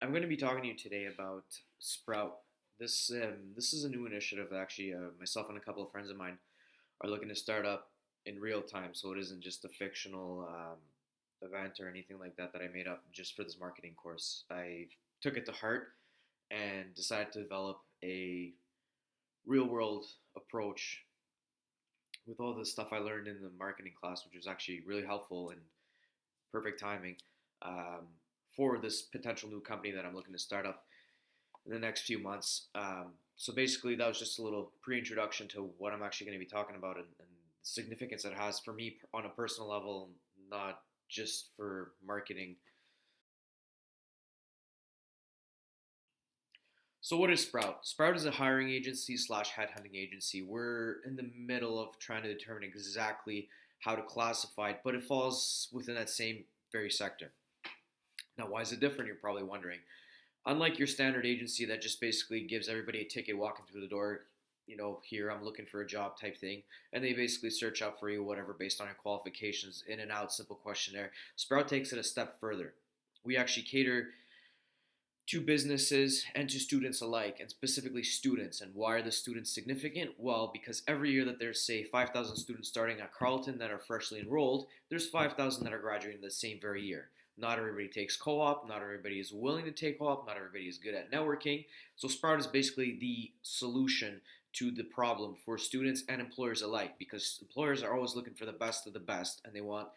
I'm going to be talking to you today about Sprout. This is a new initiative that actually myself and a couple of friends of mine are looking to start up in real time. So it isn't just a fictional event or anything like that that I made up just for this marketing course. I took it to heart and decided to develop a real world approach with all the stuff I learned in the marketing class, which was actually really helpful and perfect timing um, for this potential new company that I'm looking to start up in the next few months. So basically, that was just a little pre-introduction to what I'm actually going to be talking about and the significance it has for me on a personal level, not just for marketing. So what is Sprout? Sprout is a hiring agency slash headhunting agency. We're in the middle of trying to determine exactly how to classify it, but it falls within that same very sector. Now, why is it different? You're probably wondering. Unlike your standard agency that just basically gives everybody a ticket walking through the door, here I'm looking for a job type thing, and they basically search out for you, whatever, based on your qualifications, in and out, simple questionnaire. Sprout takes it a step further. We actually cater to businesses and to students alike, and specifically students. And why are the students significant? Well, because every year that there's, say, 5,000 students starting at Carleton that are freshly enrolled, there's 5,000 that are graduating the same very year. Not everybody takes co op, not everybody is willing to take co op, not everybody is good at networking. So, Sprout is basically the solution to the problem for students and employers alike because employers are always looking for the best of the best and they want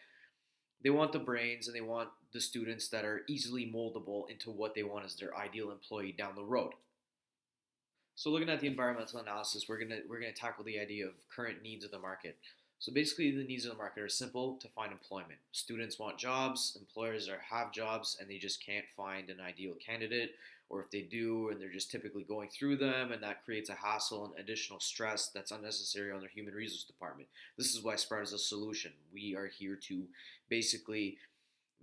the brains and they want the students that are easily moldable into what they want as their ideal employee down the road. So looking at the environmental analysis, we're gonna tackle the idea of current needs of the market. So basically, the needs of the market are simple to find employment. Students want jobs, employers have jobs, and they just can't find an ideal candidate, or if they do, and they're just typically going through them, and that creates a hassle and additional stress that's unnecessary on their human resource department. This is why Sprout is a solution. We are here to basically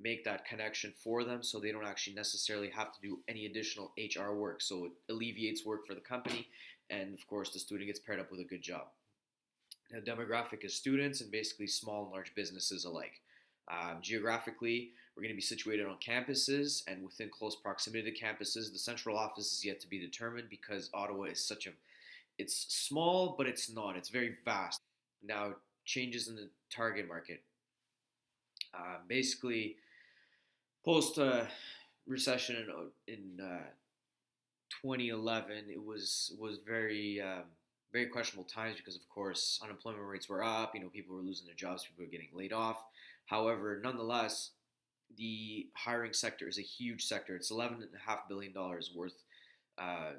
make that connection for them so they don't actually necessarily have to do any additional HR work. So it alleviates work for the company, and of course, the student gets paired up with a good job. Now, demographic is students and basically small and large businesses alike. Geographically, we're going to be situated on campuses and within close proximity to campuses. The central office is yet to be determined because Ottawa is it's small, but it's not. It's very vast. Now, changes in the target market. Basically, post recession in 2011, it was very questionable times because of course unemployment rates were up. People were losing their jobs, people were getting laid off. However, nonetheless, the hiring sector is a huge sector. It's $11.5 billion worth uh,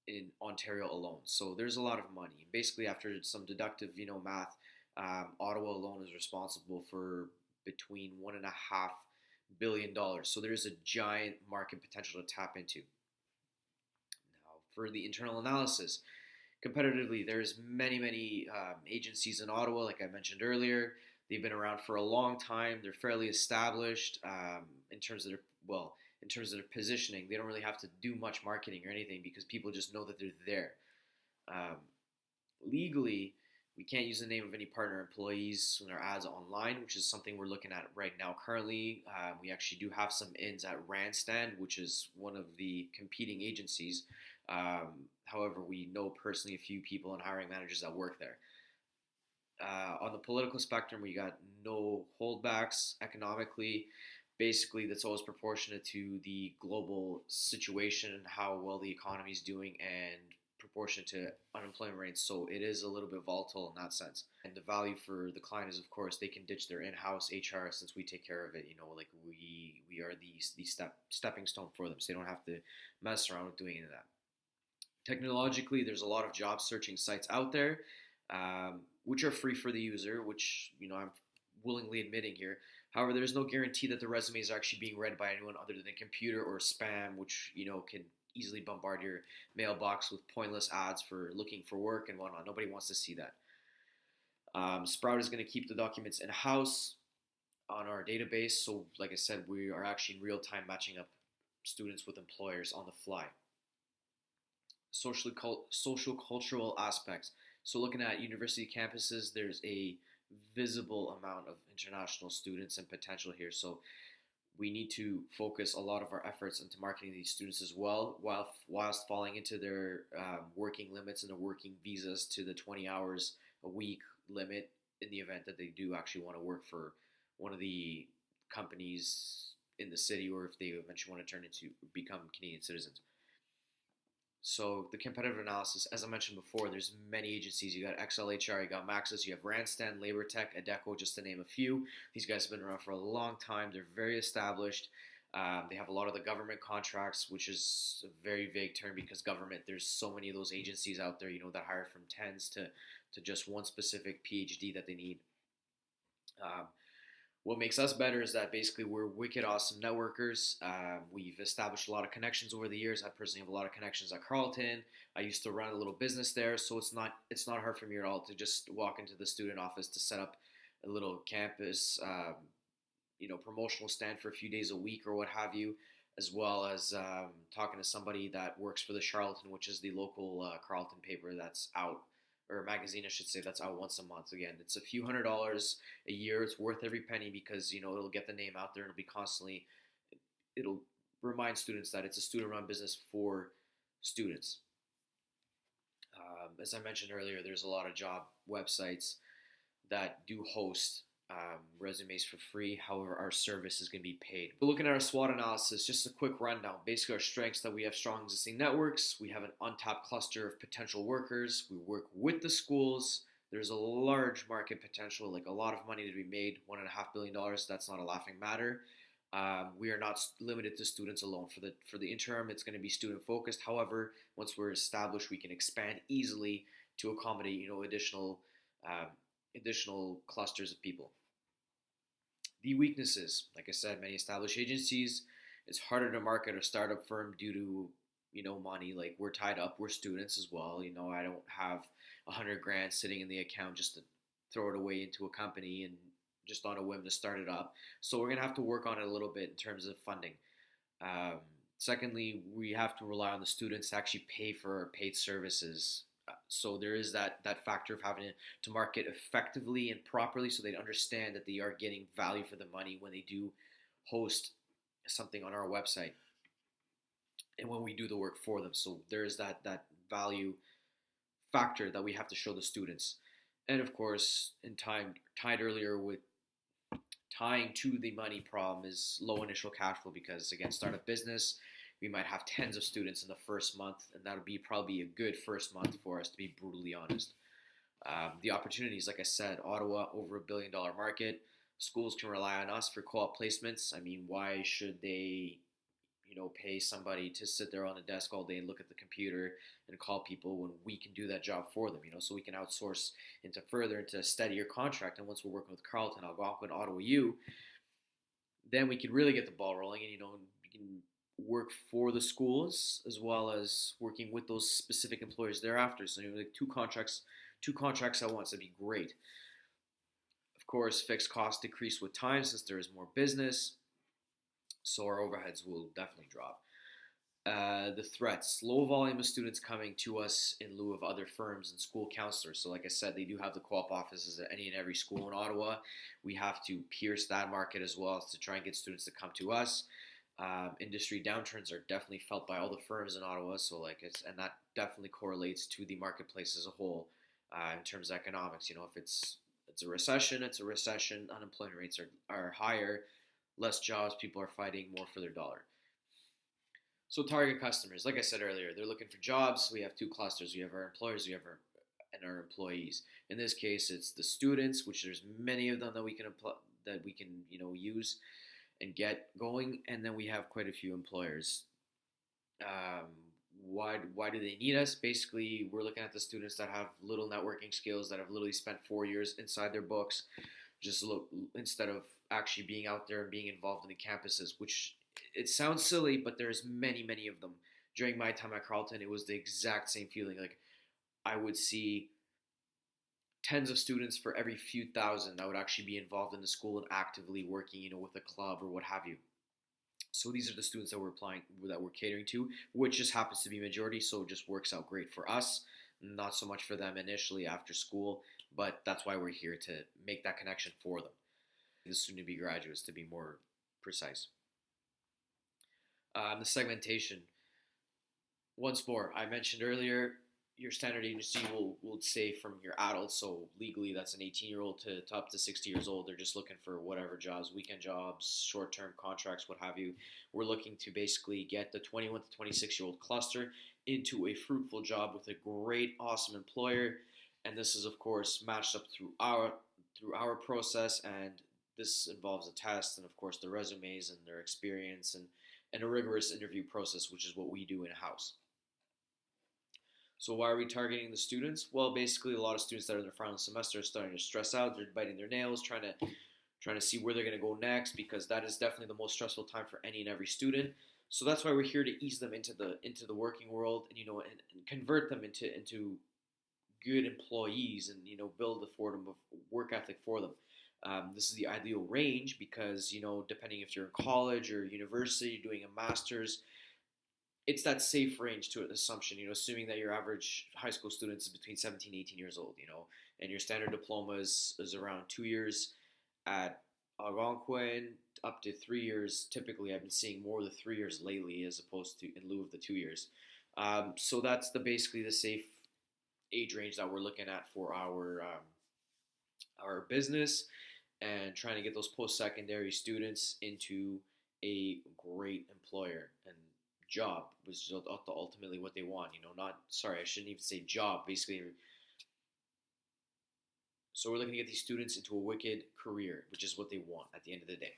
in Ontario alone. So there's a lot of money. Basically, after some deductive math, Ottawa alone is responsible for between $1.5 billion. So there's a giant market potential to tap into. Now, for the internal analysis, competitively, there's many agencies in Ottawa, like I mentioned earlier. They've been around for a long time. They're fairly established in terms of their positioning. They don't really have to do much marketing or anything because people just know that they're there. Um, Legally, we can't use the name of any partner employees when our ads are online, which is something we're looking at right now. Currently, we actually do have some ins at Randstad, which is one of the competing agencies. However, we know personally a few people and hiring managers that work there. On the political spectrum, we got no holdbacks economically. Basically, that's always proportionate to the global situation and how well the economy is doing and proportionate to unemployment rates. So it is a little bit volatile in that sense. And the value for the client is, of course, they can ditch their in-house HR since we take care of it. Like we are the stepping stone for them, so they don't have to mess around with doing any of that. Technologically, there's a lot of job searching sites out there, which are free for the user, which I'm willingly admitting here. However, there's no guarantee that the resumes are actually being read by anyone other than a computer or spam, which can easily bombard your mailbox with pointless ads for looking for work and whatnot. Nobody wants to see that. Sprout is going to keep the documents in house on our database. So, like I said, we are actually in real time matching up students with employers on the fly. Social cultural aspects. So looking at university campuses, there's a visible amount of international students and potential here. So we need to focus a lot of our efforts into marketing these students as well, whilst falling into their working limits and their working visas to the 20 hours a week limit in the event that they do actually want to work for one of the companies in the city, or if they eventually want to turn into become Canadian citizens. So the competitive analysis, as I mentioned before, there's many agencies. You got XLHR, you got Maxis, you have Randstad, Labor Tech, Adecco, just to name a few. These guys have been around for a long time. They're very established. They have a lot of the government contracts, which is a very vague term because government, there's so many of those agencies out there, that hire from tens to just one specific PhD that they need. Um, what makes us better is that basically we're wicked awesome networkers. We've established a lot of connections over the years. I personally have a lot of connections at Carleton. I used to run a little business there, so it's not hard for me at all to just walk into the student office to set up a little campus, promotional stand for a few days a week or what have you, as well as talking to somebody that works for the Charlatan, which is the local Carleton paper that's out, or magazine, I should say, that's out once a month. Again, it's a few $100s a year. It's worth every penny because it'll get the name out there. It'll be constantly. It'll remind students that it's a student-run business for students. As I mentioned earlier, there's a lot of job websites that do host resumes for free. However, our service is going to be paid. But looking at our SWOT analysis, just a quick rundown. Basically, our strengths: that we have strong existing networks, we have an untapped cluster of potential workers, we work with the schools, there's a large market potential, like a lot of money to be made, $1.5 billion. That's not a laughing matter. We are not limited to students alone. For the interim, it's going to be student focused. However, once we're established, we can expand easily to accommodate additional clusters of people. The weaknesses, like I said, many established agencies, it's harder to market a startup firm due to money. Like, we're tied up, we're students as well. I don't have 100 grand sitting in the account just to throw it away into a company and just on a whim to start it up. So we're gonna have to work on it a little bit in terms of funding. Secondly, we have to rely on the students to actually pay for our paid services. So there is that factor of having to market effectively and properly, so they understand that they are getting value for the money when they do host something on our website and when we do the work for them. So there is that value factor that we have to show the students. And of course, tied earlier with tying to the money problem is low initial cash flow, because again, start a business, we might have tens of students in the first month, and that would be probably a good first month for us, to be brutally honest. The opportunities, like I said, Ottawa, over $1 billion market. Schools can rely on us for co-op placements. I mean, why should they, pay somebody to sit there on a desk all day and look at the computer and call people when we can do that job for them? So we can outsource into a steadier contract. And once we're working with Carleton, Algonquin, Ottawa U, then we can really get the ball rolling, and we can work for the schools as well as working with those specific employers thereafter. So like two contracts at once, that'd be great. Of course, fixed costs decrease with time since there is more business, so our overheads will definitely drop. The threats: low volume of students coming to us in lieu of other firms and school counselors. So like I said, they do have the co-op offices at any and every school in Ottawa. We have to pierce that market as well as to try and get students to come to us. Industry downturns are definitely felt by all the firms in Ottawa, so and that definitely correlates to the marketplace as a whole in terms of economics. If it's a recession, it's a recession. Unemployment rates are higher, less jobs, people are fighting more for their dollar. So target customers, like I said earlier, they're looking for jobs. We have two clusters. We have our employers, and our employees. In this case, it's the students, which there's many of them that we can use and get going, and then we have quite a few employers. Why do they need us? Basically, we're looking at the students that have little networking skills, that have literally spent 4 years inside their books, just instead of actually being out there and being involved in the campuses, which it sounds silly, but there's many of them. During my time at Carleton, it was the exact same feeling. Like, I would see tens of students for every few thousand that would actually be involved in the school and actively working, with a club or what have you. So these are the students that we're catering to, which just happens to be majority. So it just works out great for us, not so much for them initially after school, but that's why we're here, to make that connection for them. The soon-to-be graduates, to be more precise. The segmentation. Once more, I mentioned earlier, your standard agency will say from your adults, so legally that's an 18-year-old to up to 60 years old. They're just looking for whatever jobs, weekend jobs, short-term contracts, what have you. We're looking to basically get the 21 to 26-year-old cluster into a fruitful job with a great, awesome employer. And this is, of course, matched up through our process, and this involves a test and, of course, the resumes and their experience and a rigorous interview process, which is what we do in house. So why are we targeting the students? Well, basically, a lot of students that are in their final semester are starting to stress out. They're biting their nails, trying to see where they're going to go next, because that is definitely the most stressful time for any and every student. So that's why we're here to ease them into the working world, and and convert them into good employees, and build a them of work ethic for them. This is the ideal range because depending if you're in college or university doing a master's, it's that safe range to an assumption, assuming that your average high school student is between 17 and 18 years old, and your standard diploma is around 2 years at Algonquin, up to 3 years. Typically, I've been seeing more of the 3 years lately as opposed to in lieu of the 2 years. So that's basically the safe age range that we're looking at for our business, and trying to get those post-secondary students into a great employer and job, which is ultimately what they want. Not sorry, I shouldn't even say job. Basically, so we're looking to get these students into a wicked career, which is what they want at the end of the day.